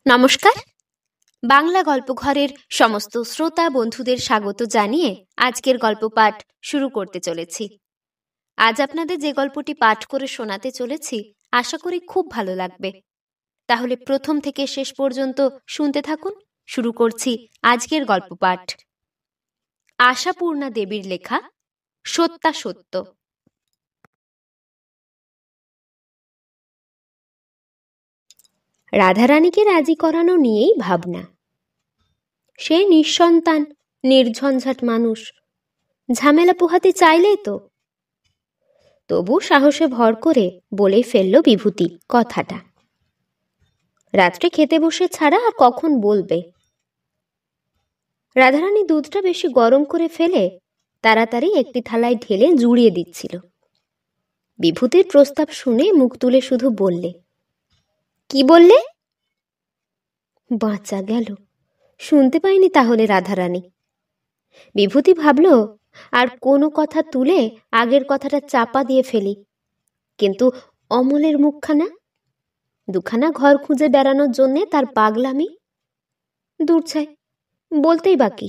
নমস্কার। বাংলা গল্পঘরের সমস্ত শ্রোতা বন্ধুদের স্বাগত জানিয়ে আজকের গল্প পাঠ শুরু করতে চলেছি। আজ আপনাদের যে গল্পটি পাঠ করে শোনাতে চলেছি আশা করি খুব ভালো লাগবে। তাহলে প্রথম থেকে শেষ পর্যন্ত শুনতে থাকুন। শুরু করছি আজকের গল্প পাঠ। আশাপূর্ণা দেবীর লেখা সত্যাসত্য। রাধারানীকে রাজি করানো নিয়েই ভাবনা। সে নিঃসন্তান নির্ঝঞ্ঝাট মানুষ, ঝামেলা পোহাতে চাইলেই তো। তবু সাহসে ভর করে বলেই ফেলল বিভূতি কথাটা। রাত্রে খেতে বসে ছাড়া আর কখন বলবে। রাধারানী দুধটা বেশি গরম করে ফেলে তাড়াতাড়ি একটি থালায় ঢেলে জুড়িয়ে দিচ্ছিল। বিভূতির প্রস্তাব শুনে মুখ তুলে শুধু বললে, কি বললে? বাঁচা গেল, শুনতে পাইনি তাহলে রাধারানী। বিভূতি ভাবল আর কোনো কথা তুলে আগের কথাটা চাপা দিয়ে ফেলি, কিন্তু অমলের মুখখানা, দুখানা ঘর খুঁজে বেড়ানোর জন্যে তার পাগলামি, দূর ছাই, বলতেই বাকি।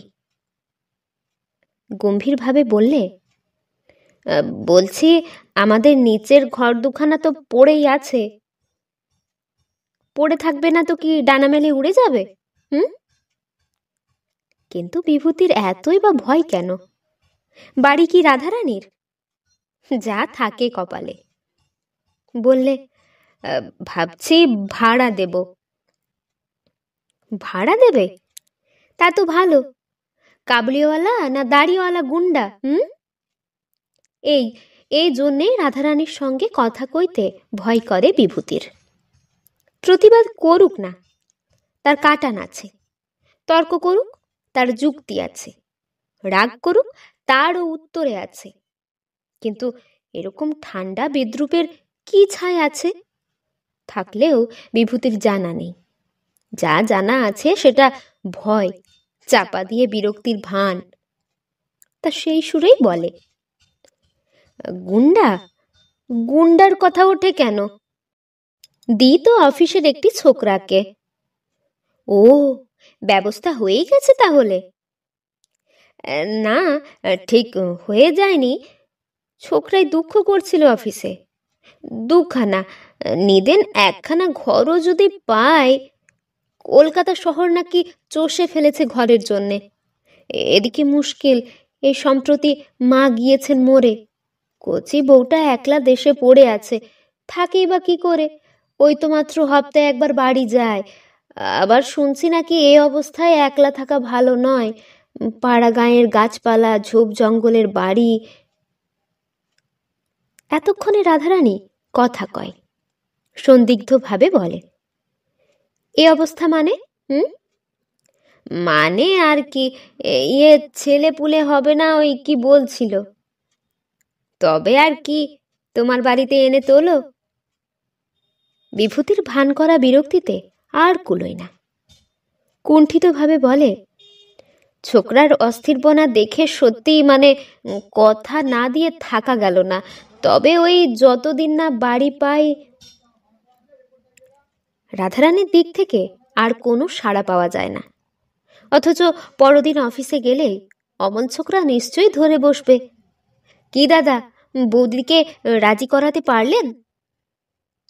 গম্ভীরভাবে বললে, বলছি আমাদের নিচের ঘর দুখানা তো পড়েই আছে, পড়ে থাকবে না তো কি ডানা মেলে উড়ে যাবে? কিন্তু বিভূতির এতই বা ভয় কেন? বাড়ি কি রাধারানীর? যা থাকে কপালে। বললে, ভাবছি ভাড়া দেব। ভাড়া দেবে? তা তো ভালো। কাবলিওয়ালা না দাড়িওয়ালা গুন্ডা? এই জন্যে রাধারানীর সঙ্গে কথা কইতে ভয় করে বিভূতির। প্রতিবাদ করুক না, তার কাটান আছে। তর্ক করুক, তার যুক্তি আছে। রাগ করুক, তারও উত্তরে আছে। কিন্তু এরকম ঠান্ডা বিদ্রুপের কি ছাই আছে? থাকলেও বিভূতির জানা নেই। যা জানা আছে সেটা ভয়, চাপা দিয়ে বিরক্তির ভান। তা সেই সুরেই বলে, গুন্ডা? গুন্ডার কথা ওঠে কেন? দি তো অফিসের একটি ছোকরাকে। ও, ব্যবস্থা হয়েই গেছে তাহলে? না, ঠিক হয়ে যায়নি। ছোকরাই দুঃখ করছিল অফিসে। দুখানা নিদেন একখানা ঘরও যদি পায়। কলকাতা শহর নাকি চষে ফেলেছে ঘরের জন্যে। এদিকে মুশকিল, এই সম্প্রতি মা গিয়েছেন মরে। কচি বউটা একলা দেশে পড়ে আছে, থাকেই বা কি করে? ওই তো মাত্র হপ্তায় একবার বাড়ি যায়। আবার শুনছি নাকি এই অবস্থায় একলা থাকা ভালো নয়। পাড়া গাঁয়ের গাছপালা, ঝোপ জঙ্গলের বাড়ি। এতক্ষণে রাধারানী কথা কয়, সন্দিগ্ধভাবে বলে, এ অবস্থা মানে? মানে আর কি, ছেলে পুলে হবে না, ওই কি বলছিল। তবে আর কি, তোমার বাড়িতে এনে তোলো। বিভূতির ভান করা বিরক্তিতে আর কুলোয় না। কুণ্ঠিতভাবে বলে, ছোকরার অস্থিরপনা দেখে সত্যি মানে কথা না দিয়ে থাকা গেল না। তবে ওই যতদিন না বাড়ি পাই। রাধারানীর দিক থেকে আর কোনো সাড়া পাওয়া যায় না। অথচ পরদিন অফিসে গেলেই অমন ছোকরা নিশ্চয়ই ধরে বসবে, কি দাদা, বৌদিকে রাজি করাতে পারলেন?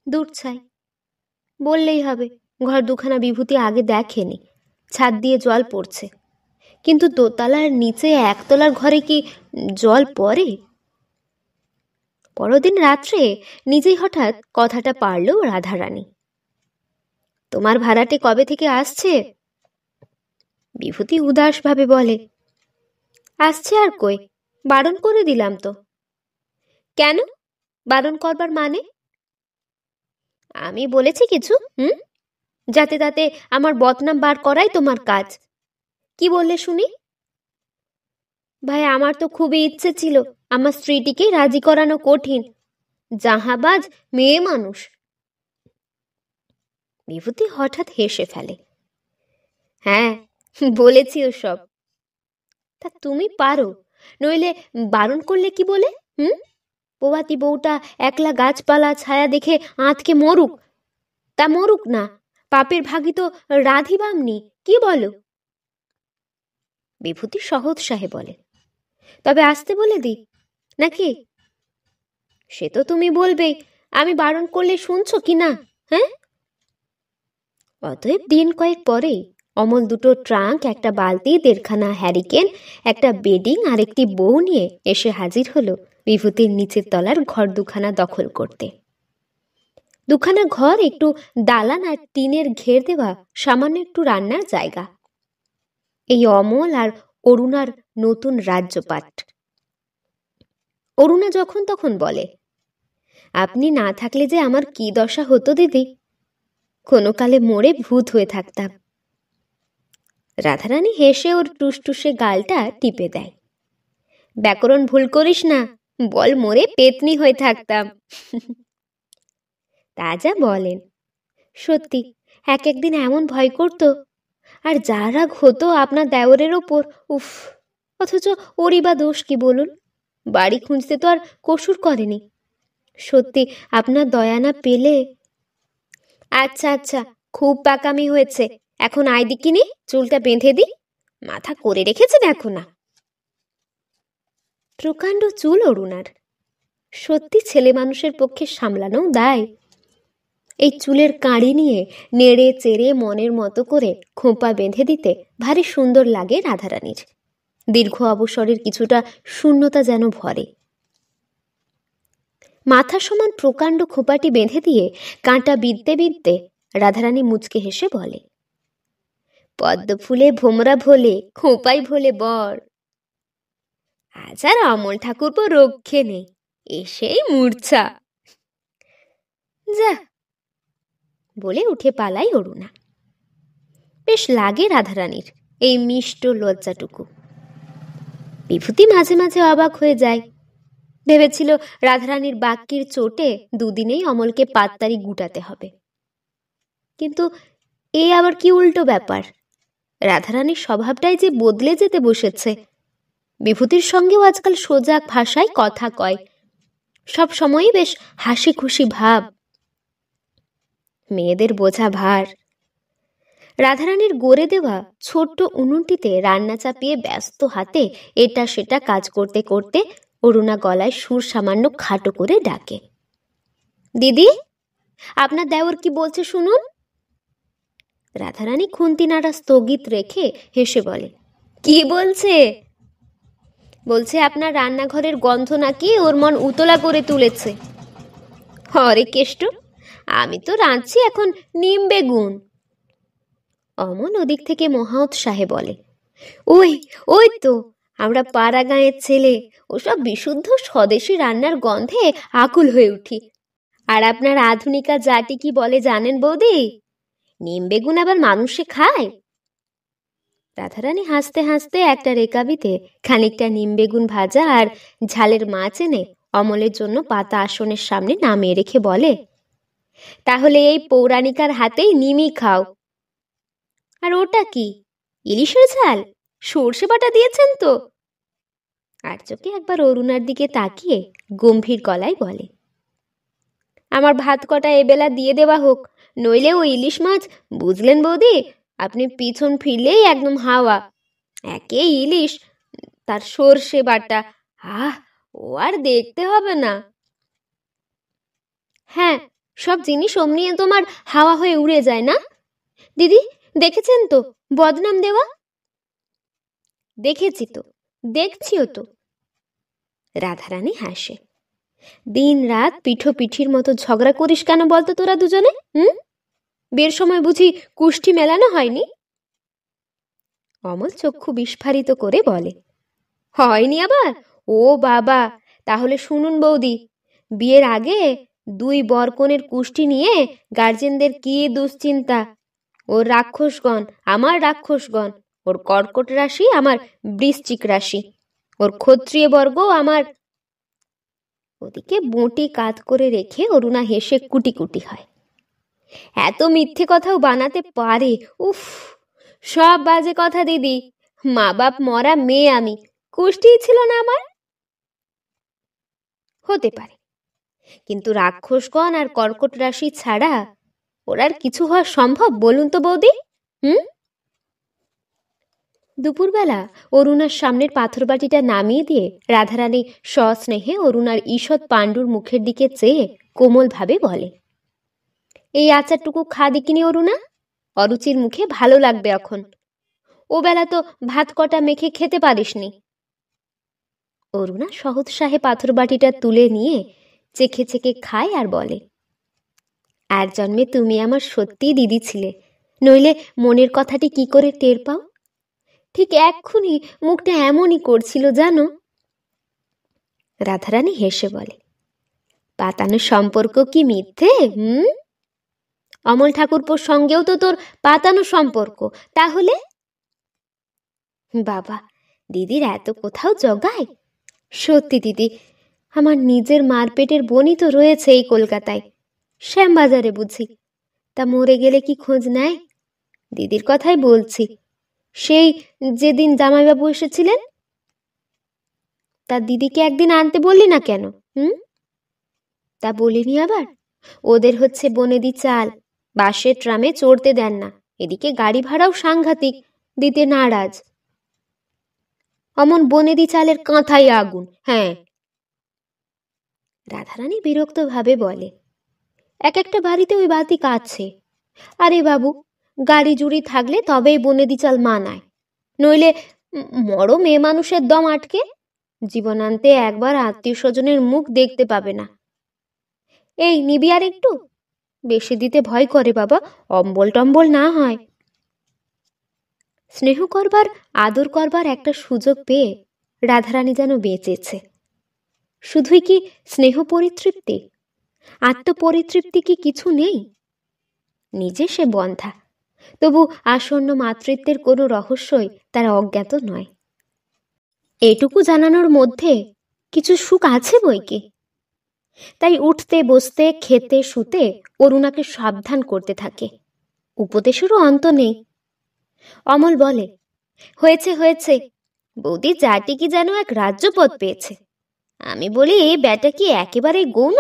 দূর ছাই, বললেই হবে ঘর দুখানা বিভূতি আগে দেখেনি, ছাদ দিয়ে জল পড়ছে। কিন্তু দোতলার নিচে একতলার ঘরে কি জল পড়ে? পরদিন রাত্রে নিজেই হঠাৎ কথাটা পারল রাধারানী। তোমার ভাড়াটে কবে থেকে আসছে? বিভূতি উদাসভাবে বলে, আসছে আর কই, বারণ করে দিলাম তো। কেন বারণ করবার মানে? আমি বলেছি কিছু? যাতে তাতে আমার বদনাম বার করাই তোমার কাজ। কি বললে শুনি? ভাই, আমার তো খুবই ইচ্ছে ছিল আমার স্ত্রীটিকে রাজি করানো কঠিন, জাহাবাজ মেয়ে মানুষ। বিভূতি হঠাৎ হেসে ফেলে, হ্যাঁ বলেছি ওসব। তা তুমি পারো, নইলে বারণ করলে কি বলে? পোয়াতি বউটা একলা গাছপালা ছায়া দেখে আঁতকে মরুক, তা মরুক না, পাপের ভাগী তো রাধিবামনি, কি বলো? বিভূতি সহৎসাহে বলে, তবে আসতে বলে দিই নাকি? সে তো তুমি বলবেই, আমি বারণ করলে শুনছো কি না? হ্যাঁ। অতএব দিন কয়েক পরেই অমল দুটো ট্রাঙ্ক, একটা বালতি, দেড়খানা হ্যারিকেন, একটা বেডিং আর একটি বউ নিয়ে এসে হাজির হলো বিভূতির নিচের তলার ঘর দুখানা দখল করতে। দুখানা ঘর, একটু দালান আর টিনের ঘের দেওয়া সামান্য একটু রান্নার জায়গা। এই অমল আর অরুণার নতুন রাজ্যপাট। অরুণা যখন তখন বলে, আপনি না থাকলে যে আমার কি দশা হতো দিদি, কোনো কালে মরে ভূত হয়ে থাকতাম। রাধারানী হেসে ওর টুসটুসে গালটা টিপে দেয়। ব্যাকরণ ভুল করিস না, বল মরে পেতনি হয়ে থাকতাম। তা যা বলেন, সত্যি এক একদিন এমন ভয় করতো, আর যা রাগ হতো আপনার দেওরের ওপর, উফ! অথচ ওরই বা দোষ কি বলুন? বাড়ি খুঁজতে তো আর কসুর করেনি। সত্যি আপনার দয়া না পেলে। আচ্ছা আচ্ছা, খুব পাকামি হয়েছে, এখন আয় দিকিনি, চুলটা বেঁধে দি, মাথা করে রেখেছে দেখো না। প্রকাণ্ড চুল অরুণার, সত্যি ছেলে মানুষের পক্ষে সামলানো দায়। এই চুলের কাঁড়ি নিয়ে নেড়ে চেড়ে মনের মতো করে খোঁপা বেঁধে দিতে ভারী সুন্দর লাগে রাধারানীর। দীর্ঘ অবসরের কিছুটা শূন্যতা যেন ভরে। মাথা সমান প্রকাণ্ড খোঁপাটি বেঁধে দিয়ে কাঁটা বিঁধতে বিঁধতে রাধারানী মুচকে হেসে বলে, পদ্ম ফুলে ভোমরা ভোলে, খোঁপাই ভোলে বর। আজ আর অমল ঠাকুরপো রক্ষে নেই, এসেই মূর্ছা। যা, বলে উঠে পালাই অরুণা। বেশ লাগে রাধারানীর এই মিষ্ট লজ্জাটুকু। বিভূতি মাঝে মাঝে অবাক হয়ে যায়। ভেবেছিল রাধারানীর বাক্যের চোটে দুদিনেই অমলকে পাততাড়ি গুটাতে হবে। কিন্তু এ আবার কি উল্টো ব্যাপার! রাধারানীর স্বভাবটাই যে বদলে যেতে বসেছে। বিভূতির সঙ্গেও আজকাল সোজা ভাষায় কথা কয়, সব সময়ই বেশ হাসি খুশি ভাব। মেয়েদের বোঝা ভার। রাধারানীর গড়ে দেওয়া ছোট্ট উনুনটিতে রান্না চাপিয়ে ব্যস্ত হাতে এটা সেটা কাজ করতে করতে অরুণা গলায় সুর সামান্য খাটো করে ডাকে, দিদি, আপনার দেওর কি বলছে শুনুন। রাধারানী খুন্তি নাড়া স্থগিত রেখে হেসে বলে, কি বলছে? বলছে আপনার রান্নাঘরের গন্ধ নাকি ওর মন উতলা করে তুলেছে। হরে কেষ্ট, আমি তো রাঁধছি এখন নিম বেগুন। অমন ওদিক থেকে মহা উৎসাহে বলে, ওই ওই তো আমরা পাড়া গাঁয়ের ছেলে, ওসব বিশুদ্ধ স্বদেশী রান্নার গন্ধে আকুল হয়ে উঠি। আর আপনার আধুনিকা জাতি কি বলে জানেন বৌদি? নিম বেগুন আবার মানুষে খায়? রাধারানী হাসতে হাসতে একটা রেকাবিতে খানিকটা নিম বেগুন ভাজা আর ঝালের মাছ এনে অমলের জন্য পাতা আসনের সামনে নামিয়ে রেখে বলে, তাহলে এই পৌরাণিকার হাতেই নিমই খাও। আর ওটা কি, ইলিশের ঝাল? সর্ষে বাটা দিয়েছেন তো? আর চোখে একবার অরুণার দিকে তাকিয়ে গম্ভীর গলায় বলে, আমার ভাত কটা এবেলা দিয়ে দেওয়া হোক, নইলে ও ইলিশ মাছ, বুঝলেন বৌদি, আপনি পিছন ফিরলেই একদম হাওয়া। একে ইলিশ, তার সর্ষে বাটা, আহ, ও আর দেখতে হবে না। হ্যাঁ, সব জিনিস অমনি তোমার হাওয়া হয়ে উড়ে যায় না দিদি? দেখেছেন তো বদনাম দেওয়া? দেখেছি তো, দেখছিও তো। রাধারানী হাসে। দিন রাত পিঠো পিঠির মতো ঝগড়া করিস কেন বলতো তোরা দুজনে? বিয়ের সময় বুঝি কুষ্টি মেলানো হয়নি? অমল চক্ষু বিস্ফারিত করে বলে, হয়নি আবার? ও বাবা, তাহলে শুনুন বৌদি, বিয়ের আগে দুই বরকনের কুষ্টি নিয়ে গার্জেনদের কি দুশ্চিন্তা। ওর রাক্ষসগণ আমার রাক্ষসগণ, ওর কর্কট রাশি আমার বৃশ্চিক রাশি, ওর ক্ষত্রিয় বর্গ আমার। ওদিকে বঁটি কাত করে রেখে অরুণা হেসে কুটি কুটি হয়। এত মিথ্যে কথাও বানাতে পারে! উফ, সব বাজে কথা দিদি। মা বাপ মরা মেয়ে আমি, কুষ্টিই ছিল না আমার। হতে পারে, কিন্তু রাক্ষসগণ আর কর্কট রাশি ছাড়া ওর আর কিছু হওয়া সম্ভব বলুন তো বৌদি? হুম? দুপুরবেলা অরুণার সামনের পাথর বাটিটা নামিয়ে দিয়ে রাধারানী সস্নেহে অরুণার ঈষৎ পাণ্ডুর মুখের দিকে চেয়ে কোমলভাবে বলে, এই আচারটুকু খা দেখিনি অরুণা, অরুচির মুখে ভালো লাগবে এখন। ও বেলা তো ভাত কটা মেখে খেতে পারিসনি। অরুণা সহৎসাহে পাথর বাটিটা তুলে নিয়ে চেখে চেখে খায় আর বলে, আর জন্মে তুমি আমার সত্যিই দিদি ছিলে, নইলে মনের কথাটি কি করে টের পাও? ঠিক এক্ষুনি মুখটা এমনই করছিল জানো। রাধারানী হেসে বলে, পাতানো সম্পর্ক কি মিথ্যে? অমল ঠাকুরপোর সঙ্গেও তো তোর পাতানো সম্পর্ক, তাহলে? বাবা, দিদির এত কোথাও জগায়? সত্যি দিদি, আমার নিজের মার পেটের বোনই তো রয়েছে এই কলকাতায়, শ্যামবাজারে বুঝি। তা মরে গেলে কি খোঁজ নেয়? দিদির কথাই বলছি, সেই যেদিন জামাইবাবু এসেছিলেন। তা দিদিকে একদিন আনতে বললি না কেন? তা বলিনি আবার? ওদের হচ্ছে বনেদি চাল, বাসের ট্রামে চড়তে দেন না, এদিকে গাড়ি ভাড়াও সাংঘাতিক, দিতে নারাজ। অমন বনেদি চালের কাঁথাই আগুন। হ্যাঁ, রাধারানী বিরক্ত ভাবে বলে, এক একটা বাড়িতে ওই বাতি কাটছে। আরে বাবু, গাড়ি জুড়ি থাকলে তবেই বনেদি চাল মানায়, নইলে মরো মেয়ে মানুষের দম আটকে জীবনান্তে একবার আত্মীয় স্বজনের মুখ দেখতে পাবে না। এই নিবি আর একটু? বেশি দিতে ভয় করে বাবা, অম্বল টম্বল না হয়। স্নেহ করবার, আদর করবার একটা সুযোগ পেয়ে রাধারানী যেন বেঁচেছে। শুধুই কি স্নেহ পরিতৃপ্তি? আত্মপরিতৃপ্তি কি কিছু নেই? নিজে সে বন্ধা, তবু আসন্ন মাতৃত্বের কোনো রহস্যই তার অজ্ঞাত নয়। এটুকু জানানোর মধ্যে কিছু সুখ আছে বই কি। তাই উঠতে বসতে খেতে শুতে অরুণাকে সাবধান করতে থাকে, উপদেশেরও অন্ত নেই। অমল বলে, হয়েছে হয়েছে, বৌদি জাটি কি যেন এক রাজ্যপদ পেয়েছে। আমি বলি, এই ব্যাটা কি একেবারেই গৌণ?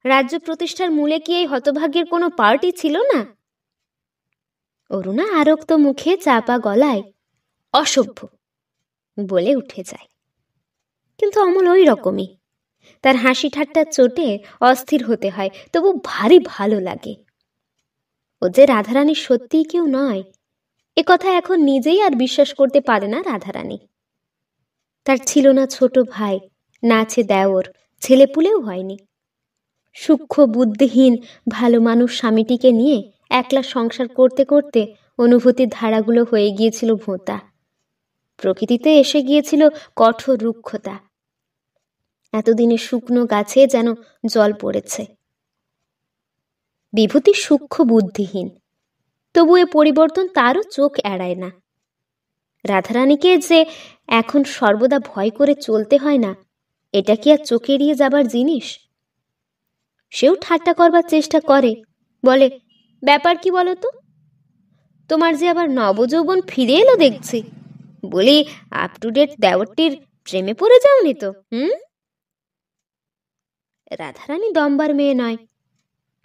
রাজ্য প্রতিষ্ঠার মূলে কি এই হতভাগ্যের কোনো পার্টি ছিল না? অরুণা আরক্ত মুখে চাপা গলায় অসভ্য বলে উঠে যায়। কিন্তু অমল ওই রকমই, তার হাসি ঠাট্টার চোটে অস্থির হতে হয়, তবু ভারী ভালো লাগে। ও যে রাধারানী সত্যিই কেউ নয়, এ কথা এখন নিজেই আর বিশ্বাস করতে পারে না রাধারানী। তার ছিল না ছোট ভাই, না আছে দেওর, ছেলেপুলেও হয়নি। সূক্ষ্ম বুদ্ধিহীন ভালো মানুষ স্বামীটিকে নিয়ে একলা সংসার করতে করতে অনুভূতির ধারাগুলো হয়ে গিয়েছিল ভোঁতা। প্রকৃতিতে এসে গিয়েছিল কঠোর রুক্ষতা। এতদিনে শুকনো গাছে যেন জল পড়েছে। বিভূতি সূক্ষ্ম বুদ্ধিহীন, তবু এ পরিবর্তন তারও চোখ এড়ায় না। রাধারানীকে যে এখন সর্বদা ভয় করে চলতে হয় না, এটা কি আর চোখে এড়িয়ে যাবার জিনিস? সেও ঠাট্টা করবার চেষ্টা করে, বলে, ব্যাপার কি বলো তো? তোমার যে আবার নবযৌবন ফিরে এলো দেখছি। বলি, আপ টু ডেট দেওরটির প্রেমে পড়ে যাওনি তো? রাধারানী দম্বার মেয়ে নয়,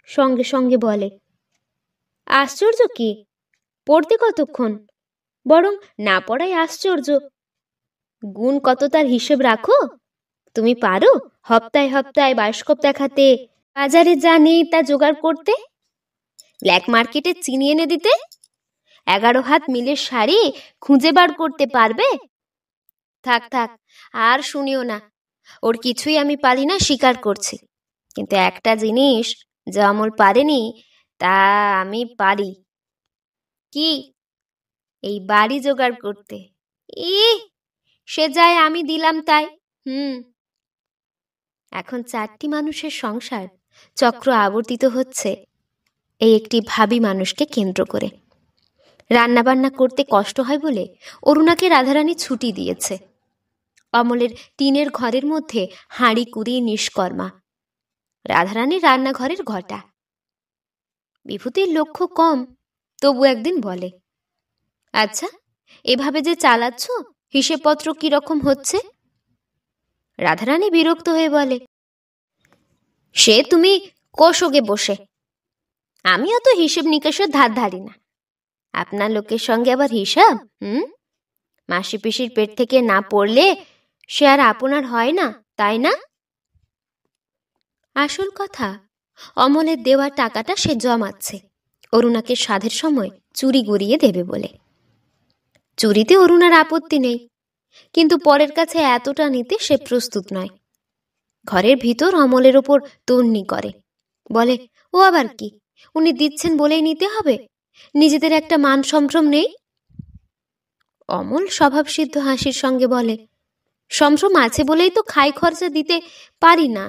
সঙ্গে সঙ্গে বলে, আশ্চর্য কি, পড়তে কতক্ষণ, বরং না পড়াই আশ্চর্য। গুণ কত তার হিসেব রাখো? তুমি পারো হপ্তায় হপ্তায় বায়োস্কোপ দেখাতে, বাজারে যা নেই তা জোগাড় করতে, ব্ল্যাক মার্কেটে চিনি এনে দিতে, 11 হাত মিলের শাড়ি খুঁজে বার করতে পারবে? থাক থাক, আর শুনিও না। ওর কিছুই আমি পারি না, স্বীকার করছি। কিন্তু একটা জিনিস যা অমল পারেনি, তা আমি পারি। কি? এই বাড়ি জোগাড় করতে। সে যায় আমি দিলাম তাই। এখন 4টি মানুষের সংসার চক্র আবর্তিত হচ্ছে এই একটি ভাবী মানুষকে কেন্দ্র করে। রান্নাবান্না করতে কষ্ট হয় বলে অরুণাকে রাধারানী ছুটি দিয়েছে। অমলের টিনের ঘরের মধ্যে হাঁড়ি কুড়িয়ে নিষ্কর্মা, রাধারানীর রান্নাঘরের ঘটা। বিভূতির লক্ষ্য কম, তবু একদিন বলে, আচ্ছা, এভাবে যে চালাচ্ছ, হিসেবপত্র কিরকম হচ্ছে? রাধারানী বিরক্ত হয়ে বলে, সে তুমি কোষোগে বসে। আমিও তো হিসেব নিকেশের ধার ধারি না। আপনার লোকের সঙ্গে আবার হিসাব? মাসি পিসির পেট থেকে না পড়লে সে আর আপনার হয় না, তাই না? আসল কথা, অমলের দেওয়া টাকাটা সে জমাচ্ছে অরুণাকে সাধের সময় চুরি গড়িয়ে দেবে বলে। চুরিতে অরুণার আপত্তি নেই, কিন্তু পরের কাছে এতটা নিতে সে প্রস্তুত নয়। ঘরের ভিতর অমলের ওপর তন্নি করে, বলে ও আবার কি, উনি দিচ্ছেন বলেই নিতে হবে? নিজেদের একটা মান সম্ভ্রম নেই? অমল স্বভাবসিদ্ধ হাসির সঙ্গে বলে, সম্ভ্রম আছে বলেই তো খাই খরচা দিতে পারি না,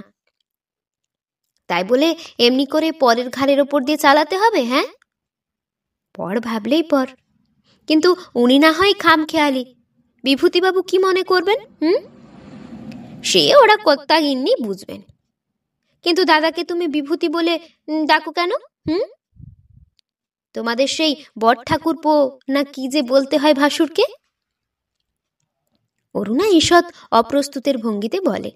তাই বলে এমনি করে পরের ঘাড়ের ওপর দিয়ে চালাতে হবে? হ্যাঁ, পর ভাবলেই পর। কিন্তু উনি না হয় খামখেয়ালি, বিভূতিবাবু কি মনে করবেন? সে ওরা কর্তা গিন্নি বুঝবেন। কিন্তু দাদাকে তুমি বিভূতি বলে ডাকো কেন? তোমাদের সেই বট ঠাকুরপো না কি যে বলতে হয় ভাসুরকে? অরুণা ঈষৎ অপ্রস্তুতের ভঙ্গিতে বলে,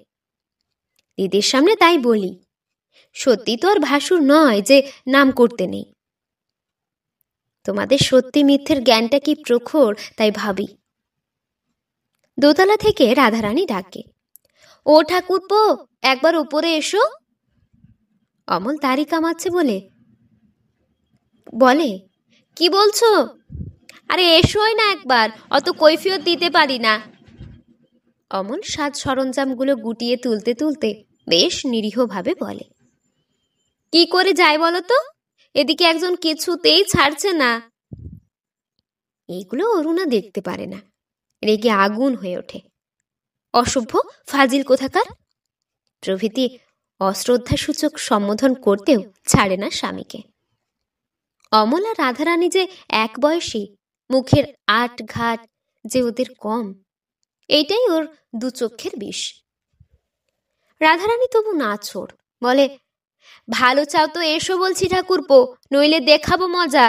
দিদির সামনে তাই বলি, সত্যি তো আর ভাসুর নয় যে নাম করতে নেই। তোমাদের সত্যি মিথ্যের জ্ঞানটা কি প্রখর তাই ভাবি। দোতলা থেকে রাধারানী ডাকে, ও ঠাকুরপো, একবার উপরে এসো। অমল দাড়ি কামাচ্ছে বলে, কি বলছো? আরে এসোই না একবার, অত কৈফিয়ত দিতে পারি না। অমল সাজ সরঞ্জামগুলো গুটিয়ে তুলতে তুলতে বেশ নিরীহভাবে বলে, কি করে যাই বলো তো, এদিকে একজন কিছুতেই ছাড়ছে না। এইগুলো অরুণা দেখতে পারে না, রেগে আগুন হয়ে ওঠে। অসভ্য, ফাজিল কোথাকার প্রভৃতি অশ্রদ্ধাসূচক সম্বোধন করতেও ছাড়ে না স্বামীকে। অমল আর রাধারানী যে এক বয়সী, মুখের আট ঘাট যে ওদের কম, এইটাই ওর দু চক্ষের বিষ। রাধারানী তবু নাছোড়, বলে, ভালো চাও তো এসো বলছি ঠাকুরপো, নইলে দেখাবো মজা।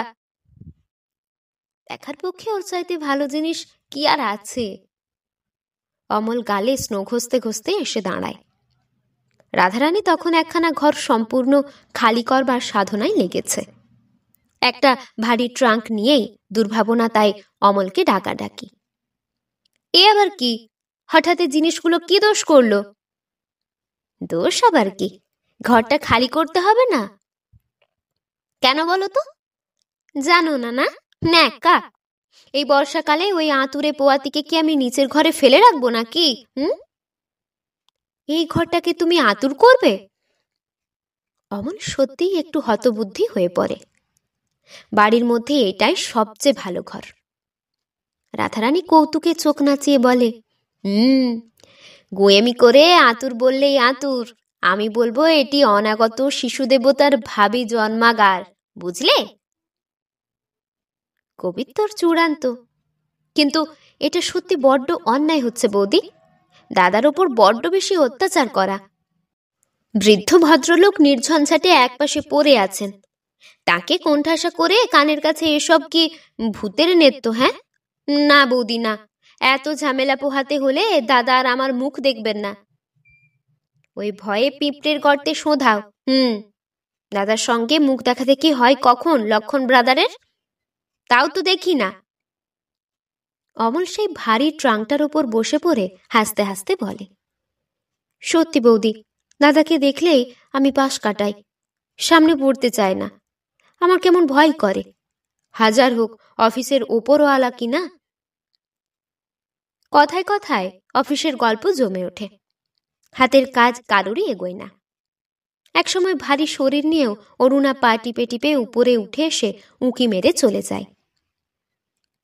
দেখার পক্ষে ওর চাইতে ভালো জিনিস কি আর আছে? অমল গালে স্নো ঘষতে ঘষতে এসে দাঁড়ায়। রাধারানী তখন একখানা ঘর সম্পূর্ণ খালি করবার সাধনায় লেগেছে। একটা ভারী ট্রাঙ্ক নিয়েই দুর্ভাবনা তাই অমলকে ডাকাডাকি। এ আবার কি, হঠাৎ জিনিসগুলো কি দোষ করলো? দোষ আবার কি, ঘরটা খালি করতে হবে না? কেন বলো তো? জানো না? না ন্যাকা, এই বর্ষাকালে ওই আঁতুরে পোয়াতিকে কি আমি নিচের ঘরে ফেলে রাখবো নাকি? এই ঘরটাকে তুমি আতুর করবে? অমল সত্যিই একটু হতবুদ্ধি হয়ে পড়ে। বাড়ির মধ্যে এটাই সবচেয়ে ভালো ঘর। রাধারানী কৌতুকে চোখ নাচিয়ে বলে, গোয়েমি করে আতুর বললেই আতুর, আমি বলবো এটি অনাগত শিশু দেবতার ভাবী জন্মাগার, বুঝলে? কবিত্বর চূড়ান্ত, কিন্তু এটা সত্যি বড্ড অন্যায় হচ্ছে বৌদি, দাদার ওপর বড্ড বেশি অত্যাচার করা। বৃদ্ধ ভদ্রলোক নির্ঝঞ্ঝাটে একপাশে পড়ে আছেন, তাকে কোণঠাসা করে কানের কাছে এসব কি ভূতের নেত্য? হ্যাঁ, না বৌদি না, এত ঝামেলা পোহাতে হলে দাদা আর আমার মুখ দেখবেন না। ওই ভয়ে পিঁপড়ের গর্তে শোধাও। দাদার সঙ্গে মুখ দেখাতে কি হয় কখন লক্ষণ ব্রাদারের? তাও তো দেখি না। অমল সেই ভারী ট্রাঙ্কটার ওপর বসে পড়ে হাসতে হাসতে বলে, সত্যি বৌদি, দাদাকে দেখলেই আমি পাশ কাটাই, সামনে পড়তে চায় না, আমার কেমন ভয় করে, হাজার হোক অফিসের ওপরওয়ালা কি না। কথায় কথায় অফিসের গল্প জমে ওঠে, হাতের কাজ কারোরই এগোয় না। একসময় ভারী শরীর নিয়েও অরুণা পা টিপে টিপে উপরে উঠে এসে উঁকি মেরে চলে যায়।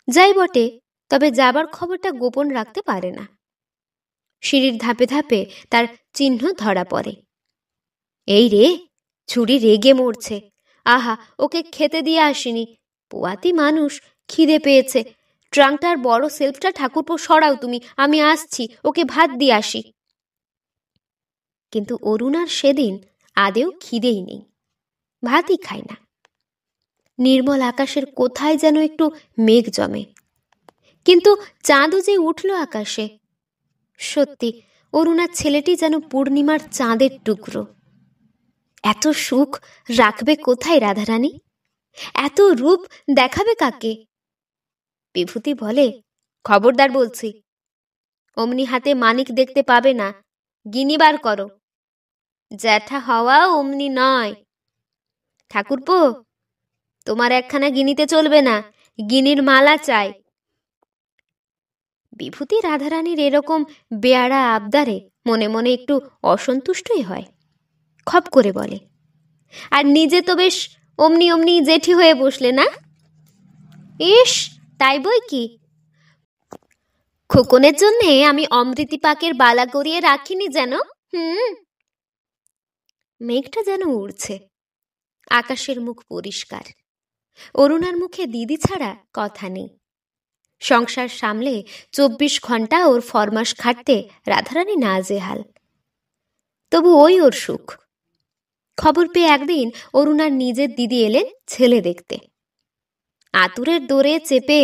যাই বটে, তবে যাবার খবরটা গোপন রাখতে পারে না। সিঁড়ির ধাপে ধাপে তার চিহ্ন ধরা পড়ে। এই রে, ছুরি রেগে মরছে, আহা ওকে খেতে দিয়ে আসিনি, পোয়াতি মানুষ, খিদে পেয়েছে, ট্রাঙ্কটার বড় সেলফটা ঠাকুরপো সরাও তুমি, আমি আসছি, ওকে ভাত দিয়ে আসি। কিন্তু অরুণার সেদিন আদেও খিদেই নেই, ভাতই খায় না। নির্মল আকাশের কোথায় যেন একটু মেঘ জমে, কিন্তু চাঁদও যে উঠল আকাশে। সত্যি অরুণার ছেলেটি যেন পূর্ণিমার চাঁদের টুকরো। এত সুখ রাখবে কোথায় রাধারানী? এত রূপ দেখাবে কাকে? বিভূতি বলে, খবরদার বলছি, অমনি হাতে মানিক দেখতে পাবে না, গিনি বার করো। জ্যাঠা হওয়া অমনি নয়। ঠাকুরপো, তোমার একখানা গিনিতে চলবে না, গিনির মালা চাই। বিভূতি রাধারানীর এরকম বেয়াড়া আবদারে মনে মনে একটু অসন্তুষ্টই হয়। খপ করে বলে, আর নিজে তো বেশ অমনি অমনি জেঠি হয়ে বসলে না? ইস, তাই বই কি, খোকনের জন্যে আমি অমৃতি পাকের বালা গড়িয়ে রাখিনি যেন। মেঘটা যেন উড়ছে, আকাশের মুখ পরিষ্কার। অরুণার মুখে দিদি ছাড়া কথা নেই। সংসার সামলে 24 ঘন্টা ওর ফরমাস খাটতে রাধারানী নাজেহাল। তবু ওই ওর সুখ। খবর পেয়ে একদিন অরুণার নিজের দিদি এলেন ছেলে দেখতে। আতুরের দোরে চেপে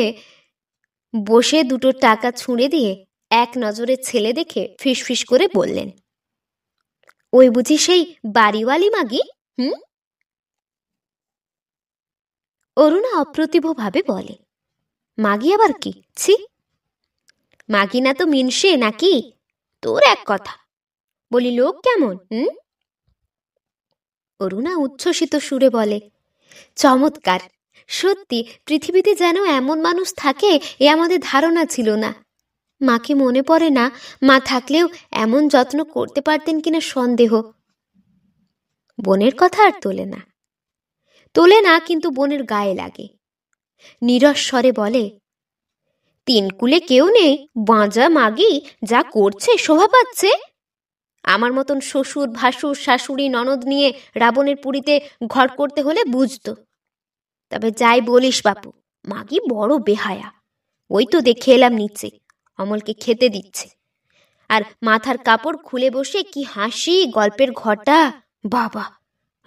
বসে 2 টাকা ছুঁড়ে দিয়ে এক নজরে ছেলে দেখে ফিসফিস করে বললেন, ওই বুঝি সেই বাড়িওয়ালি মাগি? অরুণা অপ্রতিভ ভাবে বলে, মাগি আবার কি? ছি, মাগি না তো মিনসে নাকি? তোর এক কথা, বলি লোক কেমন? অরুণা উচ্ছ্বসিত সুরে বলে, চমৎকার, সত্যি পৃথিবীতে যেন এমন মানুষ থাকে এ আমাদের ধারণা ছিল না। মাকে মনে পড়ে না, মা থাকলেও এমন যত্ন করতে পারতেন কিনা সন্দেহ। বোনের কথা আর তোলে না, কিন্তু বোনের গায়ে লাগে। নীরস স্বরে বলে, 3 কুলে কেউ নেই, বাঁজা মাগি যা করছে শোভা পাচ্ছে। আমার মতন শ্বশুর ভাসুর শাশুড়ি ননদ নিয়ে রাবণের পুরীতে ঘর করতে হলে বুঝতো। তবে যাই বলিস বাপু, মাগি বড় বেহায়া। ওই তো দেখে এলাম নিচে অমলকে খেতে দিচ্ছে, আর মাথার কাপড় খুলে বসে কি হাসি, গল্পের ঘটা। বাবা,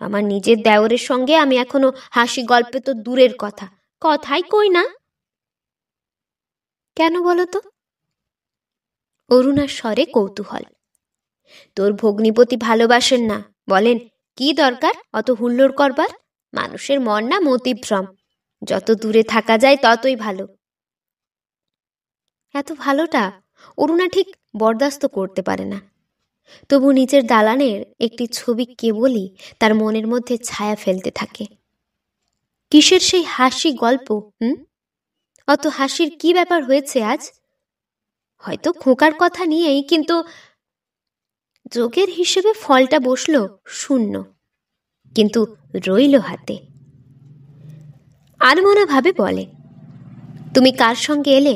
আমার নিজের দেওরের সঙ্গে আমি এখনো হাসি গল্পে তো দূরের কথা, কথাই কই না। কেন বলো তো? অরুণার স্বরে কৌতূহল। তোর ভগ্নিপতি ভালোবাসেন না, বলেন কি দরকার অত হুল্লোড় করবার? মানুষের মন না মতিভ্রম, যত দূরে থাকা যায় ততই ভালো। এত ভালোটা অরুণা ঠিক বরদাস্ত করতে পারে না। তবু নিচের দালানের একটি ছবি কেবলই তার মনের মধ্যে ছায়া ফেলতে থাকে। কিসের সেই হাসি গল্প? অত হাসির কি ব্যাপার হয়েছে আজ? হয়তো খোকার কথা নিয়েই, কিন্তু যোগের হিসেবে ফলটা বসলো শূন্য, কিন্তু রইল হাতে। আনমনা ভাবে বলে, তুমি কার সঙ্গে এলে?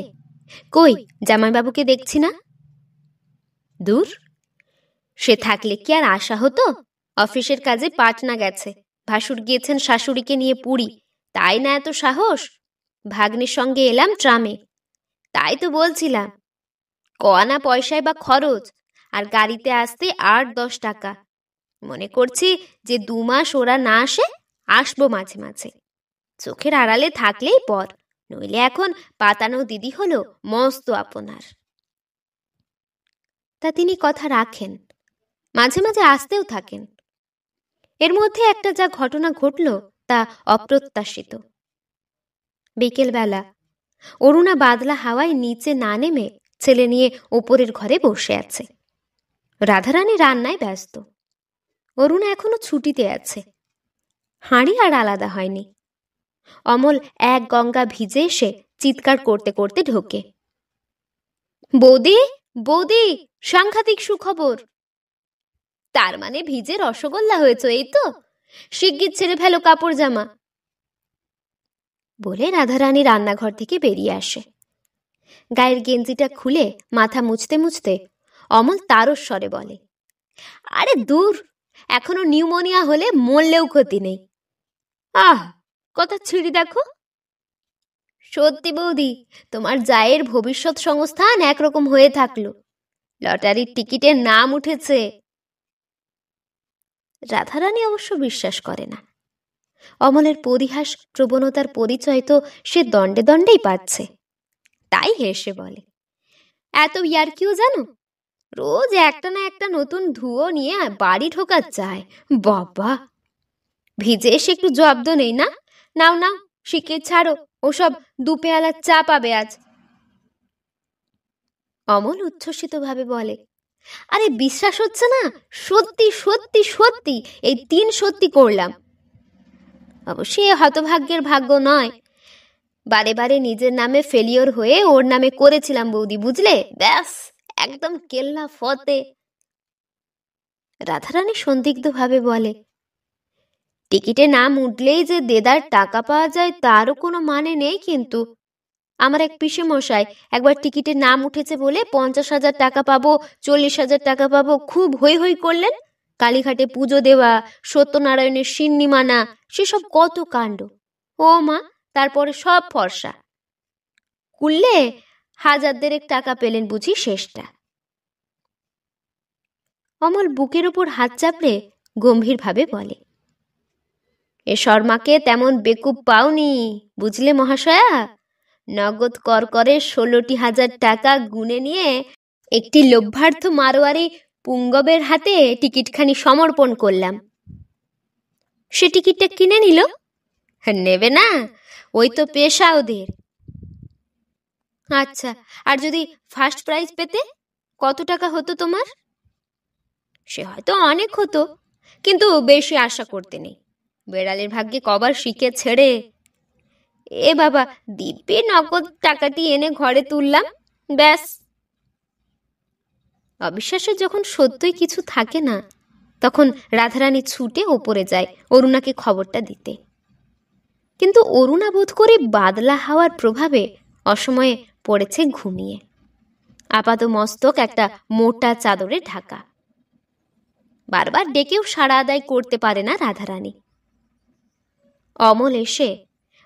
কই, জামাইবাবুকে দেখছি না। দূর, সে থাকলে কি আর আশা হতো? অফিসের কাজে পাটনা গেছে, ভাসুর গিয়েছেন শাশুড়িকে নিয়ে পুরী, তাই না এত সাহস? ভাগ্নের সঙ্গে এলাম ট্রামে, তাই তো বলছিলাম, কনা পয়সায় বা খরচ, আর গাড়িতে আসতে 8-10 টাকা। মনে করছি যে 2 মাস ওরা না আসে, আসবো মাঝে মাঝে, চোখের আড়ালে থাকলেই পর, নইলে এখন পাতানো দিদি হলো মস্ত আপনার। তা তিনি কথা রাখেন, মাঝে মাঝে আসতেও থাকেন। এর মধ্যে একটা যা ঘটনা ঘটল তা অপ্রত্যাশিত। বিকেলবেলা অরুণা বাদলা হাওয়ায় নিচে না নেমে ছেলে নিয়ে ওপরের ঘরে বসে আছে। রাধারানী রান্নায় ব্যস্ত। অরুণা এখনো ছুটিতে আছে। হাঁড়ি আর আলাদা হয়নি। অমল এক গঙ্গা ভিজে এসে চিৎকার করতে করতে ঢোকে, বৌদি, বৌদি, সাংঘাতিক সুখবর। তার মানে ভিজে রসগোল্লা হয়েছে, এই তো? শিগগির ছেড়ে ফেলো কাপড় জামা, বলে রাধারানী রান্নাঘর থেকে বেরিয়ে আসে। গায়ের গেঞ্জিটা খুলে মাথা মুছতে মুছতে অমল তারস্বরে স্বরে বলে, আরে দূর, এখনো নিউমোনিয়া হলে মরলেও ক্ষতি নেই। আহ, কথা ছিঁড়ি দেখো। সত্যি বৌদি, তোমার জায়ের ভবিষ্যৎ সংস্থান একরকম হয়ে থাকলো, লটারির টিকিটের নাম উঠেছে। রাধারানী অবশ্য বিশ্বাস করে না। অমলের পরিহাস প্রবণতার পরিচয় তো সে দণ্ডে দণ্ডেই পাচ্ছে। তাই হেসে বলে, এত ইয়ার কিউ জানো, রোজ একটা না একটা নতুন ধুয়ো নিয়ে বাড়ি ঢোকার চায়। বাবা, ভিজে এসে একটু জব্দ নেই না? নাও নাও, শিকে ছাড়ো, ওসব দুপেয়ালা চা পাবে আজ। অমল উচ্ছ্বসিত ভাবে বলে, আরে বিশ্বাস হচ্ছে না? সত্যি সত্যি সত্যি, এই 3 সত্যি করলাম। অবশ্যই হতভাগ্যের ভাগ্য নয়, বারে বারে নিজের নামে ফেলিওর হয়ে ওর নামে করেছিলাম বৌদি, বুঝলে? ব্যাস, একদম কেল্লা ফতে। রাধারানী সন্দিগ্ধ ভাবে বলে, টিকিটে নাম উঠলেই যে দেদার টাকা পাওয়া যায় তারও কোনো মানে নেই। কিন্তু আমার এক পিসে মশাই একবার টিকিটে নাম উঠেছে বলে 50,000 টাকা পাবো, 40,000 টাকা পাবো, খুব হই হই করলেন। কালীঘাটে পুজো দেওয়া, সত্যনারায়ণের সিন্নি মানা, সেসব কত কাণ্ড। ও মা, তারপরে সব ফর্সা কুললে 1,000 টাকা পেলেন বুঝি শেষটা। অমল বুকের উপর হাত চাপড়ে গম্ভীরভাবে বলে, এ শর্মাকে তেমন বেকুব পাওনি, বুঝলে মহাশয়া? নগদ করকরে 16,000 টাকা গুনে নিয়ে একটি লভ্যার্থ মারোয়ারি পুঙ্গবের হাতে টিকিটখানি সমর্পণ করলাম। সে টিকিটটা কিনে নিল। নেবে না, ওই তো পেশা ওদের। আচ্ছা, আর যদি ফার্স্ট প্রাইজ পেতে কত টাকা হতো তোমার? সে হয়তো অনেক হতো, কিন্তু বেশি আশা করতে নেই। বেড়ালের ভাগ্যে কবার শিখে ছেড়ে। এ বাবা, দিব্যি নগদ টাকাটি এনে ঘরে তুললাম, ব্যাস। অবিশ্বাসের যখন সত্যই কিছু থাকে না, তখন রাধারানী ছুটে ওপরে যায় অরুণাকে খবরটা দিতে। কিন্তু অরুণা বোধ করে বাদলা হাওয়ার প্রভাবে অসময়ে পড়েছে ঘুমিয়ে, আপাত মস্তক একটা মোটা চাদরে ঢাকা। বারবার ডেকেও সাড়া আদায় করতে পারে না রাধারানী। অমল এসে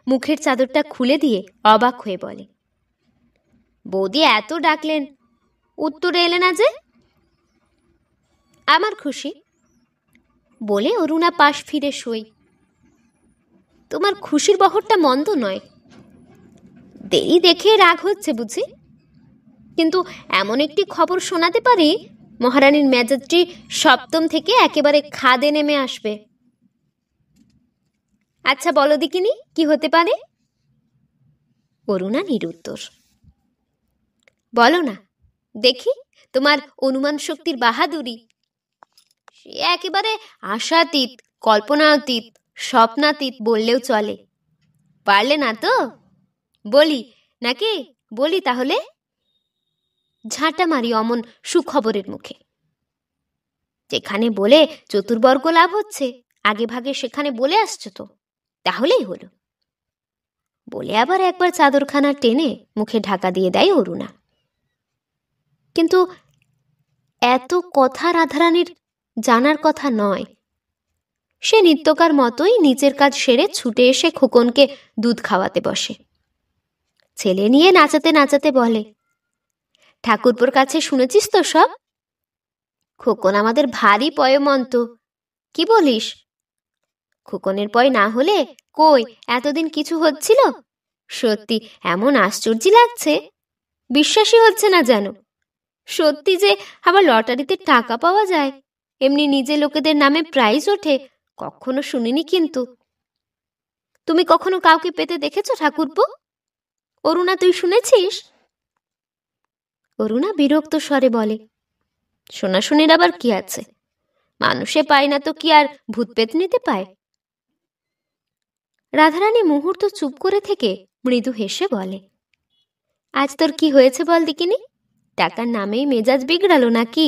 মুখের চাদরটা খুলে দিয়ে অবাক হয়ে বলে, বৌদি এত ডাকলেন, উত্তরে এলে না যে? আমার খুশি বলে অরুণা পাশ ফিরে শোয়। তোমার খুশির বহরটা মন্দ নয়। দেরি দেখে রাগ হচ্ছে বুঝি, কিন্তু এমন একটি খবর শোনাতে পারি মহারানীর মেজাজটি সপ্তম থেকে একেবারে খাদে নেমে আসবে। আচ্ছা বলো দেখিনি, কি হতে পারে? অরুণা নিরুত্তর। বলো না দেখি, তোমার অনুমান শক্তির বাহাদুরি। সে একেবারে আশাতীত, কল্পনাতীত, স্বপ্নাতীত বললেও চলে। পারলে না তো? বলি নাকি? বলি তাহলে। ঝাঁটা মারি অমন সুখবরের মুখে। যেখানে বলে চতুর্বর্গ লাভ হচ্ছে, আগে ভাগে সেখানে বলে আসছো তো, তাহলেই হলো। বলে আবার একবার চাদরখানা টেনে মুখে ঢাকা দিয়ে দেয় অরুণা। কিন্তু এত কথা রাধারানীর জানার কথা নয়। সে নিত্যকার মতোই নিজের কাজ সেরে ছুটে এসে খোকনকে দুধ খাওয়াতে বসে। ছেলে নিয়ে নাচাতে নাচাতে বলে, ঠাকুরপোর কাছে শুনেছিস তো সব? খোকন আমাদের ভারী পয়মন্ত, কি বলিস? খোকনের পয় না হলে কই এতদিন কিছু হচ্ছিল? সত্যি এমন আশ্চর্য লাগছে, বিশ্বাসই হচ্ছে না যেন। সত্যি যে আবার লটারিতে টাকা পাওয়া যায়, এমনি নিজে লোকেদের নামে প্রাইজ ওঠে, কখনো শুনিনি। কিন্তু তুমি কখনো কাউকে পেতে দেখেছো ঠাকুরপো? অরুণা, তুই শুনেছিস? অরুণা বিরক্ত স্বরে বলে, শোনাশুনির আবার কি আছে? মানুষে পায় না তো কি আর ভূত পেতনিতে পায়? রাধারানী মুহূর্ত চুপ করে থেকে মৃদু হেসে বলে, আজ তোর কি হয়েছে বল দেখিনি? টাকার নামেই মেজাজ বিগড়ালো নাকি?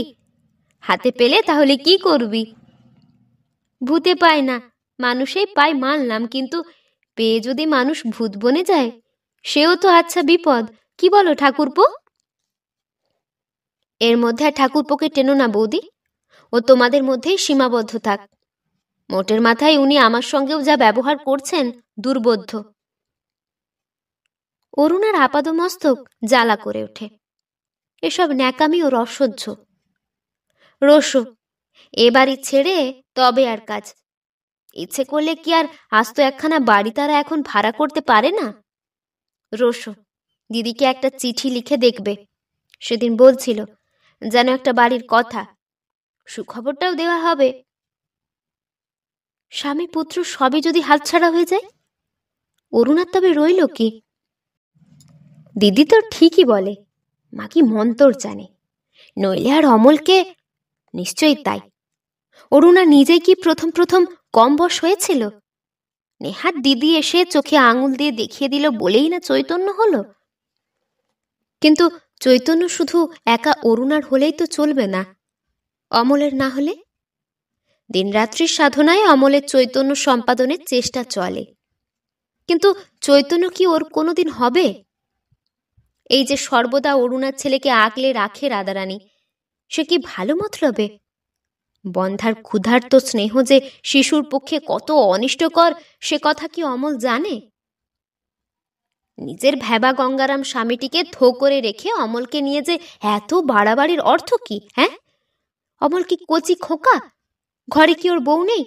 হাতে পেলে তাহলে কি করবি? ভূতে পায় না, মানুষেই পায় মানলাম, কিন্তু পেয়ে যদি মানুষ ভূত বনে যায়, সেও তো আচ্ছা বিপদ। কি বলো ঠাকুরপো? এর মধ্যে আর ঠাকুরপোকে টেনো না বৌদি, ও তোমাদের মধ্যেই সীমাবদ্ধ থাক। মোটের মাথায় উনি আমার সঙ্গেও যা ব্যবহার করছেন দুর্বোধ্য। অরুণার আপাদমস্তক জ্বালা করে ওঠে। এসব ন্যাকামি ও অসহ্য। রোশো, এ বাড়ি ছেড়ে তবে আর কাজ। ইচ্ছে করলে কি আর আস্ত একখানা বাড়ি তারা এখন ভাড়া করতে পারে না? রোশো, দিদিকে একটা চিঠি লিখে দেখবে। সেদিন বলছিল যেন একটা বাড়ির কথা, সুখবরটাও দেওয়া হবে। স্বামী পুত্র সবই যদি হাতছাড়া হয়ে যায়, অরুণার তবে রইল কি? দিদি তো ঠিকই বলে, মা কি মন্তর জানে, নইলে আর অমলকে। নিশ্চয়ই তাই। অরুণা নিজেই কি প্রথম প্রথম কম বয়স হয়েছিল? নেহাত দিদি এসে চোখে আঙুল দিয়ে দেখিয়ে দিল বলেই না চৈতন্য হলো। কিন্তু চৈতন্য শুধু একা অরুণার হলেই তো চলবে না, অমলের না হলে? দিনরাত্রির সাধনায় অমলের চৈতন্য সম্পাদনের চেষ্টা চলে, কিন্তু চৈতন্য কি ওর কোনোদিন হবে? এই যে সর্বদা অরুণার ছেলেকে আগলে রাখে রাধারানী, সে কি ভালো মতলবে? বন্ধার ক্ষুধার্ত স্নেহ যে শিশুর পক্ষে কত অনিষ্টকর, সে কথা কি অমল জানে? নিজের ভ্যাবা গঙ্গারাম স্বামীটিকে থো করে রেখে অমলকে নিয়ে যে এত বাড়াবাড়ির অর্থ কি? হ্যাঁ, অমল কি কচি খোকা? ঘরে কি ওর বউ নেই?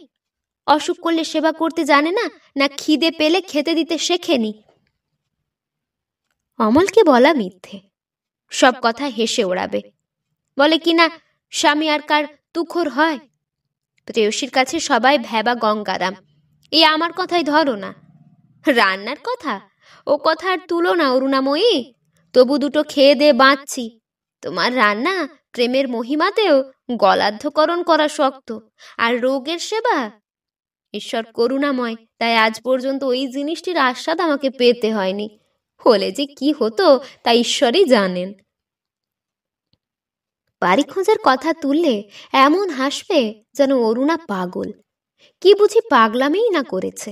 অসুখ করলে সেবা করতে জানে না, না খিদে পেলে খেতে দিতে শেখেনি? অমলকে বলা মিথ্যে, সব কথা হেসে ওড়াবে। বলে কিনা স্বামী আর কার তুখোর হয়, প্রেয়সীর কাছে সবাই ভ্যাবা গঙ্গারাম। এই আমার কথাই ধরো না, রান্নার কথা, ও কথা আর তুলো না অরুণাময়ী। তবু দুটো খেয়ে দে বাঁচছি। তোমার রান্না প্রেমের মহিমাতেও গলাধ্যকরণ করা শক্ত, আর রোগের সেবা ঈশ্বর করুণাময়, তাই আজ পর্যন্ত ওই জিনিসটির আস্বাদ আমাকে পেতে হয়নি। হলে যে কি হতো তা ঈশ্বরই জানেন। বাড়ি খোঁজার কথা তুললে এমন হাসবে যেন অরুণা পাগল, কি বুঝি পাগলামেই না করেছে।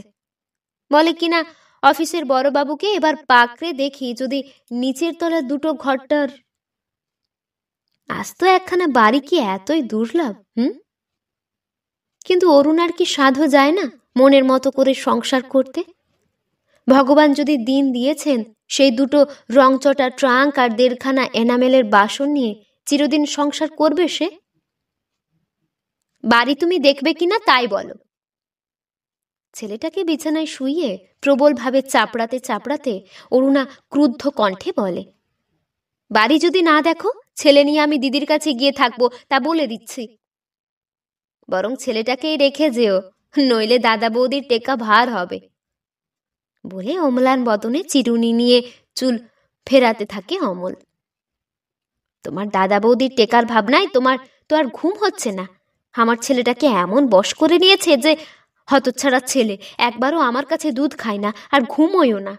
বলে কিনা অফিসের বড়বাবুকে এবার পাকড়ে দেখি যদি নিচের তলার দুটো ঘরটার। আজ তো একখানা বাড়ি কি এতই দুর্লভ? কিন্তু অরুণার কি সাধ্য যায় না মনের মতো করে সংসার করতে? ভগবান যদি দিন দিয়েছেন সেই দুটো রংচটা ট্রাঙ্ক আর 1.5খানা এনামেলের বাসন নিয়ে চিরদিন সংসার করবে সে? বাড়ি তুমি দেখবে কিনা তাই বলো। ছেলেটাকে বিছানায় শুইয়ে প্রবলভাবে চাপড়াতে চাপড়াতে অরুণা ক্রুদ্ধ কণ্ঠে বলে, বাড়ি যদি না দেখো, ছেলে নিয়ে আমি দিদির কাছে গিয়ে থাকবো, তা বলে দিচ্ছি। বরং ছেলেটাকেই রেখে যেও, নইলে দাদা বৌদির টেকা ভার হবে। বলে অমলান বদনে চিরুনি নিয়ে চুল ফেরাতে থাকে অমল। তোমার দাদা বৌদির টেকার ভাবনায় তোমার তো আর ঘুম হচ্ছে না। আমার ছেলেটাকে এমন বশ করে নিয়েছে যে হতচ্ছাড়া ছেলে একবারও আমার কাছে দুধ খায় না, আর ঘুমোয়ও না।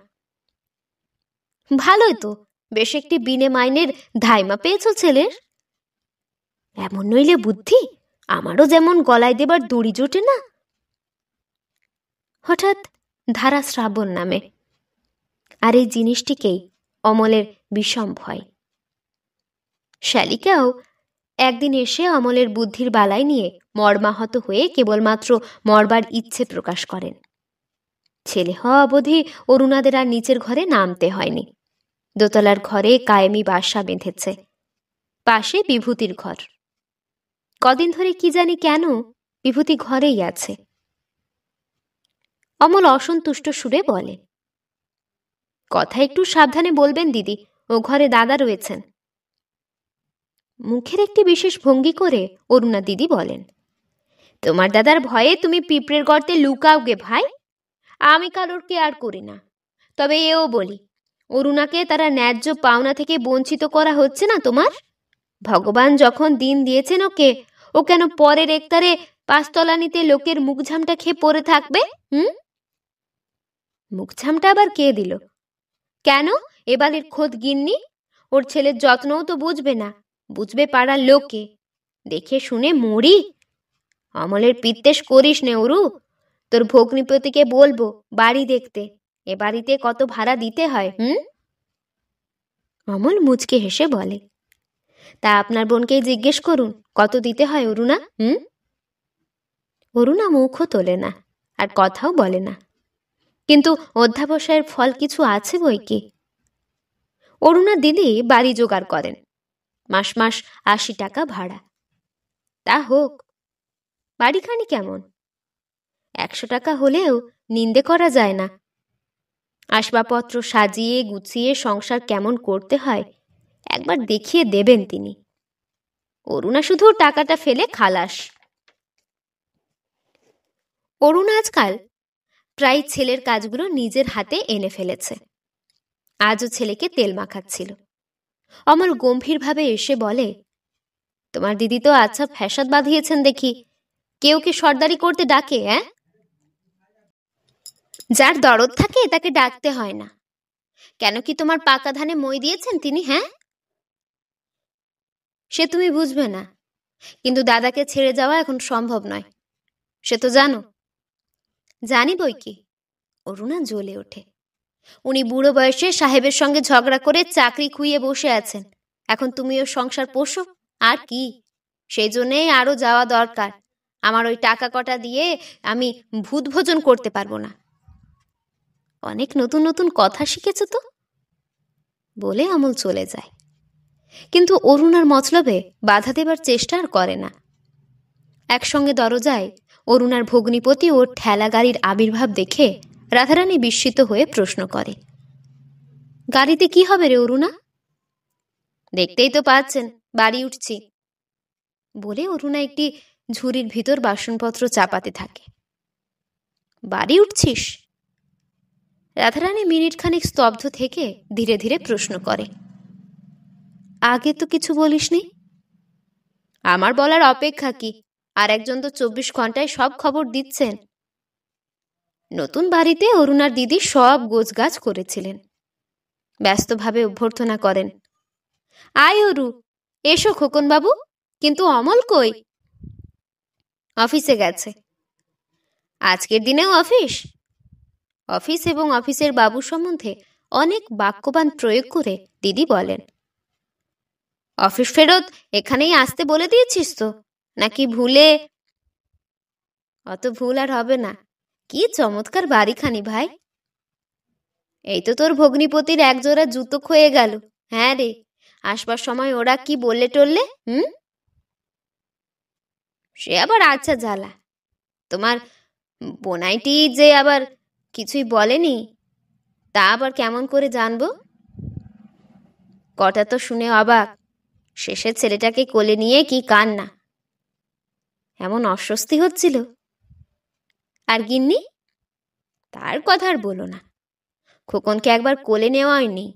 ভালোই তো, বেশ একটি বিনে মাইনের ধাইমা পেয়েছো ছেলের। এমন নইলে বুদ্ধি আমারও যেমন গলায় দেবার দড়ি জোটে না। হঠাৎ ধারা শ্রাবণ নামে, আর এই জিনিসটিকেই অমলের বিষম ভয়। শালিকাও একদিন এসে অমলের বুদ্ধির বালাই নিয়ে মর্মাহত হয়ে কেবলমাত্র মরবার ইচ্ছে প্রকাশ করেন। ছেলে হওয়া অবধি অরুণাদের আর নিচের ঘরে নামতে হয়নি। দোতলার ঘরে কায়েমি বাসা বেঁধেছে, পাশে বিভূতির ঘর। কদিন ধরে কি জানি কেন বিভূতি ঘরেই আছে। অমল অসন্তুষ্ট সুরে বলে, কথা একটু সাবধানে বলবেন দিদি, ও ঘরে দাদা রয়েছেন। মুখের একটি বিশেষ ভঙ্গি করে অরুণা দিদি বলেন, তোমার দাদার ভয়ে তুমি পিঁপড়ের গর্তে লুকাও গে ভাই, আমি কারোর কেয়ার করি না। তবে এও বলি, অরুণাকে তারা ন্যায্য পাওনা থেকে বঞ্চিত করা হচ্ছে না তোমার? ভগবান যখন দিন দিয়েছেন ওকে, ও কেন পরের একতারে পাঁচতলানিতে লোকের মুখঝামটা খেয়ে পড়ে থাকবে? মুখঝামটা আবার কে দিল? কেন এবারের খোদ গিন্নি? ওর ছেলের যত্নও তো বুঝবে না, বুঝবে পাড়ার লোকে। দেখে শুনে মরি। অমলের পিত্তেশ করিস নে অরু, তোর ভগ্নিপতিকে বলবো বাড়ি দেখতে। এ বাড়িতে কত ভাড়া দিতে হয়? অমল মুচকে হেসে বলে, তা আপনার বোনকেই জিজ্ঞেস করুন কত দিতে হয় অরুণা। অরুণা মুখও তোলে না, আর কথাও বলে না। কিন্তু অধ্যাবসায়ের ফল কিছু আছে বই কি। অরুণা দিদি বাড়ি জোগাড় করেন, মাস মাস 80 টাকা ভাড়া। তা হোক, বাড়িখানি কেমন? 100 টাকা হলেও নিন্দে করা যায় না। আসবাবপত্র সাজিয়ে গুছিয়ে সংসার কেমন করতে হয় একবার দেখিয়ে দেবেন তিনি। অরুণা শুধু টাকাটা ফেলে খালাস। অরুণা আজকাল প্রায় ছেলের কাজগুলো নিজের হাতে এনে ফেলেছে। আজও ছেলেকে তেল মাখাচ্ছিল। অমল গম্ভীরভাবে এসে বলে, তোমার দিদি তো আচ্ছা ফ্যাসাদ বাঁধিয়েছেন দেখি, কেউ কি সর্দারি করতে ডাকে? যার দরদ থাকে তাকে ডাকতে হয় না। কেন কি তোমার পাকা ধানে মই দিয়েছেন তিনি? সে তুমি বুঝবে না, কিন্তু দাদাকে ছেড়ে যাওয়া এখন সম্ভব নয়, সে তো জানো। জানি বই কি। অরুণা জ্বলে ওঠে। উনি বুড়ো বয়সে সাহেবের সঙ্গে ঝগড়া করে চাকরি খুইয়ে বসে আছেন। এখন তুমিও সংসার পোষো, আর কি। সেই জন্যেই আরো যাওয়া দরকার। আমার ওই টাকা কটা দিয়ে আমি ভূত ভোজন করতে পারবো না। অনেক নতুন নতুন কথা শিখেছ তো, বলে অমল চলে যায়। কিন্তু অরুণার মতলবে বাধা দেবার চেষ্টা আর করে না। একসঙ্গে দরজায় অরুণার ভগ্নিপতি ও ঠেলা গাড়ির আবির্ভাব দেখে রাধারানী বিস্মিত হয়ে প্রশ্ন করে, গাড়িতে কি হবে রে অরুণা? দেখতেই তো পাচ্ছেন, বাড়ি উঠছি, বলে অরুণা একটি ঝুড়ির ভিতর বাসনপত্র চাপাতে থাকে। বাড়ি উঠছিস? রাধারানী মিনিট খানিক স্তব্ধ থেকে ধীরে ধীরে প্রশ্ন করে, আগে তো কিছু বলিসনি। আমার বলার অপেক্ষা কি, আর একজন তো 24 ঘন্টায় সব খবর দিচ্ছেন। নতুন বাড়িতে অরুণার দিদি সব গোছগাছ করেছিলেন। ব্যস্তভাবে অভ্যর্থনা করেন, আয় অরু, এসো খোকন বাবু। কিন্তু অমল কই? অফিসে গেছে। আজকের দিনেও অফিস? অফিস এবং অফিসের বাবু সম্বন্ধে অনেক বাক্যবান প্রয়োগ করে দিদি বলেন, অফিস ফেরত এখানেই আসতে বলে দিয়েছিস তো, নাকি ভুলে? অত ভুল আর হবে না। কি চমৎকার বাড়িখানি ভাই। এই তো তোর ভগ্নিপতির একজোড়া জুতো ক্ষয়ে গেল। হ্যাঁ রে, আসবার সময় ওরা কি বললে টললে? সে আবার আচ্ছা জ্বালা। তোমার বোনাইটি যে আবার কিছুই বলেনি, তা আবার কেমন করে জানবো? কটা তো শুনে অবাক। শেষে ছেলেটাকে কোলে নিয়ে কি কান্না, এমন অস্বস্তি হচ্ছিল। আর গিন্নি, তার কথা আর বলো না। খোকনকে একবার কোলে নেওয়াই নেই,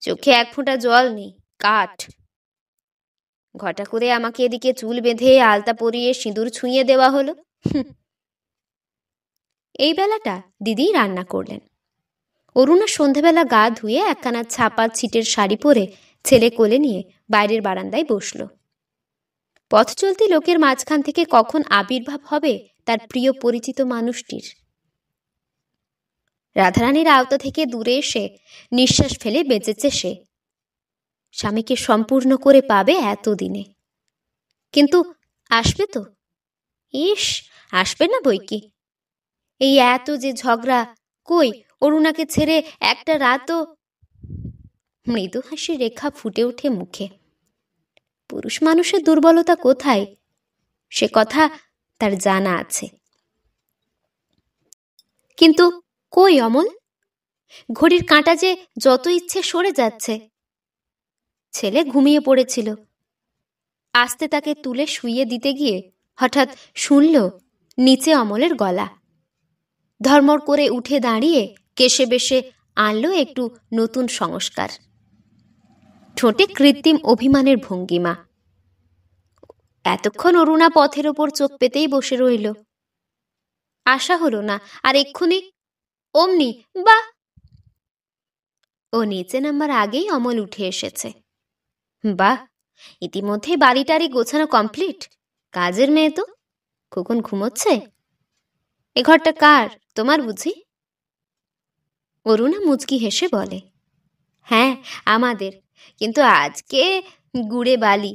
চোখে এক ফোঁটা জল নেই, কাঠ। ঘটা করে আমাকে এদিকে চুল বেঁধে আলতা পরিয়ে সিঁদুর ছুঁয়ে দেওয়া হলো। এই বেলাটা দিদি রান্না করলেন। অরুণা সন্ধেবেলা গা ধুয়ে একখানা ছাপা ছিটের শাড়ি পরে ছেলে কোলে নিয়ে বাইরের বারান্দায় বসল। পথ চলতি লোকের মাঝখান থেকে কখন আবির্ভাব হবে তার প্রিয় পরিচিত মানুষটির। রাধারানীর আওতা থেকে দূরে এসে নিঃশ্বাস ফেলে বেঁচেছে সে। স্বামীকে সম্পূর্ণ করে পাবে এতদিনে। কিন্তু আসবে তো? ইস, আসবে না বই কি। এই এত যে ঝগড়া, কই অরুণাকে ছেড়ে একটা রাতও। মৃদু হাসির রেখা ফুটে ওঠে মুখে। পুরুষ মানুষের দুর্বলতা কোথায়, সে কথা তার জানা আছে। কিন্তু কই অমল? ঘড়ির কাঁটা যে যত ইচ্ছে সরে যাচ্ছে। ছেলে ঘুমিয়ে পড়েছিল। আস্তে তাকে তুলে শুইয়ে দিতে গিয়ে হঠাৎ শুনল নিচে অমলের গলা। ধর্মর করে উঠে দাঁড়িয়ে কেশে বেশে আনলো একটু নতুন সংস্কার। ঠোঁটে কৃত্রিম অভিমানের ভঙ্গিমা। এতক্ষণ অরুণা পথের ওপর চোখ পেতেই বসে রইল। আশা হলো না, আর এক্ষুনি অমনি বাহ! ও নিচে নামবার আগেই অমল উঠে এসেছে। বাহ, ইতিমধ্যে বাড়িটারি গোছানো কমপ্লিট। কাজের মেয়ে তো। খোকন ঘুমোচ্ছে? এ ঘরটা কার, তোমার বুঝি? অরুণা মুচকি হেসে বলে, হ্যাঁ আমাদের, কিন্তু আজকে গুড়ে বালি।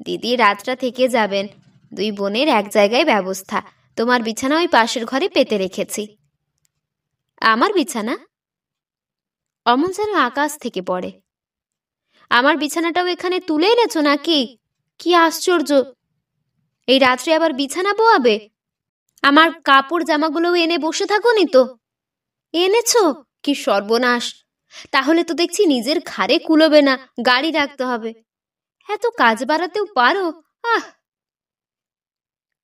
দিদি রাতটা থেকে যাবেন। দুই বোনের এক জায়গায় ব্যবস্থা। তোমার বিছানা ওই পাশের ঘরে পেতে রেখেছি। আমার বিছানা? অমল যেন আকাশ থেকে পড়ে। আমার বিছানাটাও এখানে তুলে এনেছো নাকি? কি আশ্চর্য! এই রাত্রে আবার বিছানা বোয়াবে? আমার কাপড় জামাগুলো এনে বসে থাকোনি তো? এনেছো? কি সর্বনাশ! তাহলে তো দেখছি নিজের ঘাড়ে কুলোবে না, গাড়ি রাখতে হবে। এত কাজ বাড়াতেও পারো, আহ,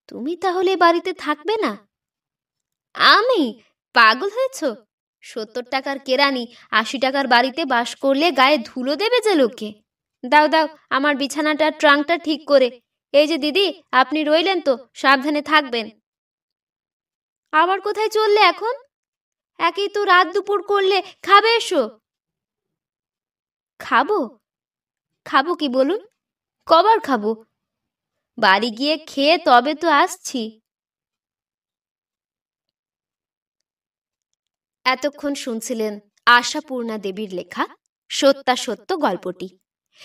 তুমি তাহলে বাড়িতে থাকবে না? আমি? পাগল হয়েছ? 70 টাকার কেরানি 80 টাকার বাড়িতে বাস করলে গায়ে ধুলো দেবে যে লোকে। দাও দাও আমার বিছানাটার ট্রাঙ্কটা ঠিক করে। এই যে দিদি, আপনি রইলেন তো, সাবধানে থাকবেন। আবার কোথায় চললে এখন? একেই তো রাত দুপুর করলে, খাবে এসো। খাবো? খাবো কি বলুন? কবার খাবো? বাড়ি গিয়ে খেয়ে তবে তো আসছি। এতক্ষণ শুনছিলেন আশাপূর্ণা দেবীর লেখা সত্যাসত্য গল্পটি।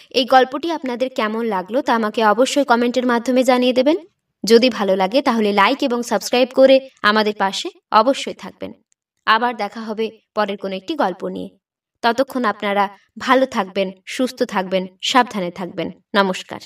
এই গল্পটি আপনাদের কেমন লাগলো তা আমাকে অবশ্যই কমেন্টের মাধ্যমে জানিয়ে দেবেন। যদি ভালো লাগে তাহলে লাইক এবং সাবস্ক্রাইব করে আমাদের পাশে অবশ্যই থাকবেন। আবার দেখা হবে পরের কোনো একটি গল্প নিয়ে। ততক্ষণ আপনারা ভালো থাকবেন, সুস্থ থাকবেন, সাবধানে থাকবেন। নমস্কার।